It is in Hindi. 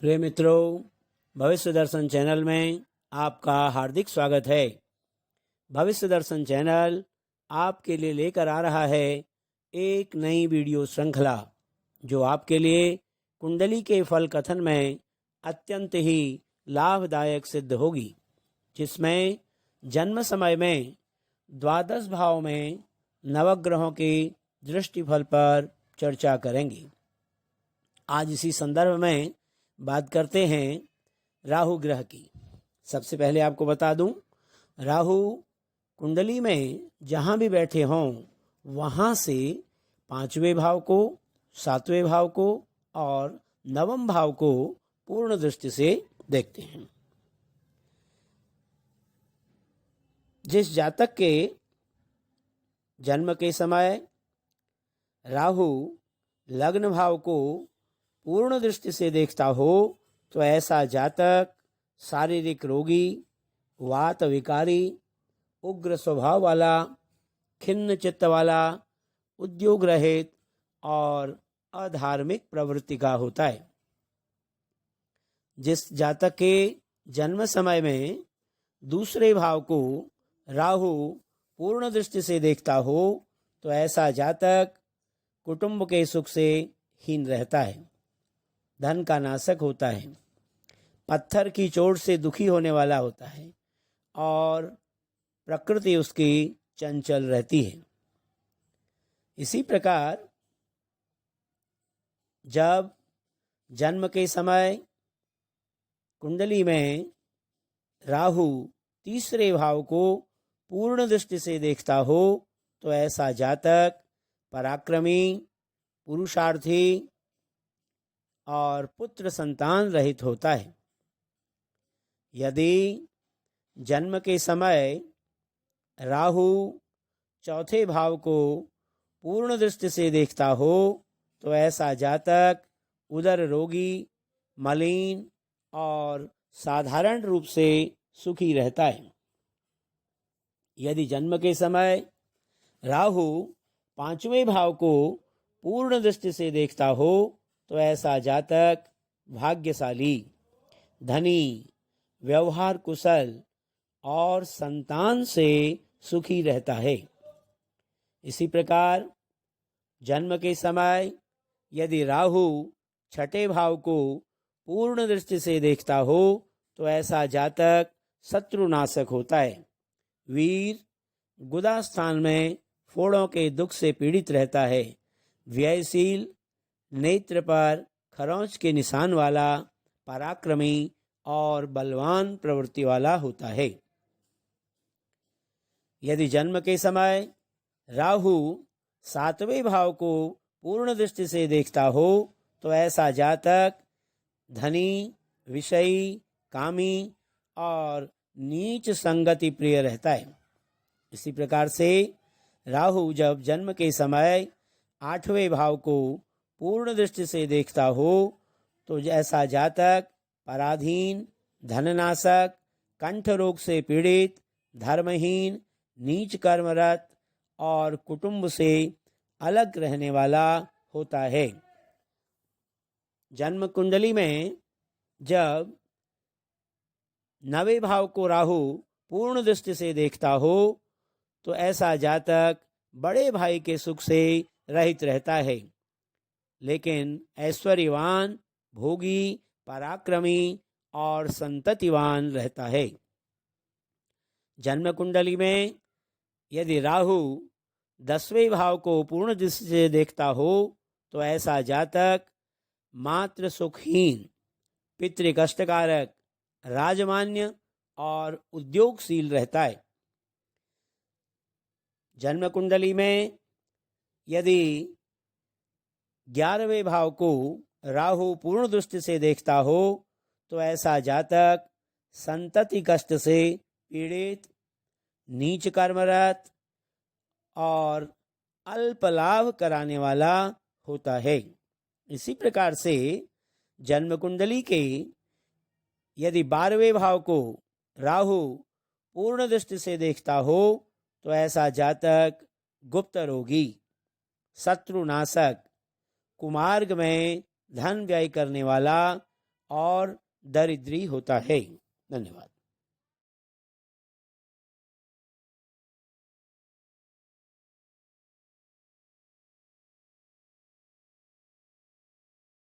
प्रिय मित्रों, भविष्य दर्शन चैनल में आपका हार्दिक स्वागत है। भविष्य दर्शन चैनल आपके लिए लेकर आ रहा है एक नई वीडियो श्रृंखला जो आपके लिए कुंडली के फल कथन में अत्यंत ही लाभदायक सिद्ध होगी, जिसमें जन्म समय में द्वादश भाव में नवग्रहों के दृष्टि फल पर चर्चा करेंगे। आज इसी संदर्भ में बात करते हैं राहु ग्रह की। सबसे पहले आपको बता दूं, राहु कुंडली में जहां भी बैठे हों वहां से 5वें भाव को, 7वें भाव को और 9वें भाव को पूर्ण दृष्टि से देखते हैं। जिस जातक के जन्म के समय राहु लग्न भाव को पूर्ण दृष्टि से देखता हो तो ऐसा जातक शारीरिक रोगी, वात विकारी, उग्र स्वभाव वाला, खिन्न चित्त वाला, उद्योग रहित और अधार्मिक प्रवृत्ति का होता है। जिस जातक के जन्म समय में दूसरे भाव को राहु पूर्ण दृष्टि से देखता हो तो ऐसा जातक कुटुंब के सुख से हीन रहता है, धन का नाशक होता है, पत्थर की चोट से दुखी होने वाला होता है और प्रकृति उसकी चंचल रहती है। इसी प्रकार जब जन्म के समय कुंडली में राहु तीसरे भाव को पूर्ण दृष्टि से देखता हो तो ऐसा जातक पराक्रमी, पुरुषार्थी और पुत्र संतान रहित होता है। यदि जन्म के समय राहु चौथे भाव को पूर्ण दृष्टि से देखता हो तो ऐसा जातक उदर रोगी, मलिन और साधारण रूप से सुखी रहता है। यदि जन्म के समय राहु 5वें भाव को पूर्ण दृष्टि से देखता हो तो ऐसा जातक भाग्यशाली, धनी, व्यवहार कुशल और संतान से सुखी रहता है। इसी प्रकार जन्म के समय यदि राहु 6ठे भाव को पूर्ण दृष्टि से देखता हो तो ऐसा जातक शत्रुनाशक होता है, वीर, गुदा स्थान में फोड़ों के दुख से पीड़ित रहता है, व्ययशील, नेत्र पर खरोंच के निशान वाला, पराक्रमी और बलवान प्रवृत्ति वाला होता है। यदि जन्म के समय राहु 7वें भाव को पूर्ण दृष्टि से देखता हो तो ऐसा जातक धनी, विषयी, कामी और नीच संगति प्रिय रहता है। इसी प्रकार से राहु जब जन्म के समय 8वें भाव को पूर्ण दृष्टि से देखता हो तो ऐसा जातक पराधीन, धननाशक, कंठ रोग से पीड़ित, धर्महीन, नीच कर्मरत और कुटुंब से अलग रहने वाला होता है। जन्म कुंडली में जब 9वें भाव को राहु पूर्ण दृष्टि से देखता हो तो ऐसा जातक बड़े भाई के सुख से रहित रहता है, लेकिन ऐश्वर्यवान, भोगी, पराक्रमी और संततिवान रहता है। जन्म कुंडली में यदि राहु 10वें भाव को पूर्ण दृष्टि से देखता हो तो ऐसा जातक मात्र सुखहीन, पितृकष्टकारक, राजमान्य और उद्योगशील रहता है। जन्म कुंडली में यदि 11वें भाव को राहु पूर्ण दृष्टि से देखता हो तो ऐसा जातक संतति कष्ट से पीड़ित, नीच कर्मरत और अल्प लाभ कराने वाला होता है। इसी प्रकार से जन्म कुंडली के यदि 12वें भाव को राहु पूर्ण दृष्टि से देखता हो तो ऐसा जातक गुप्त रोगी, शत्रुनाशक, कुमार्ग में धन व्यय करने वाला और दरिद्री होता है। धन्यवाद।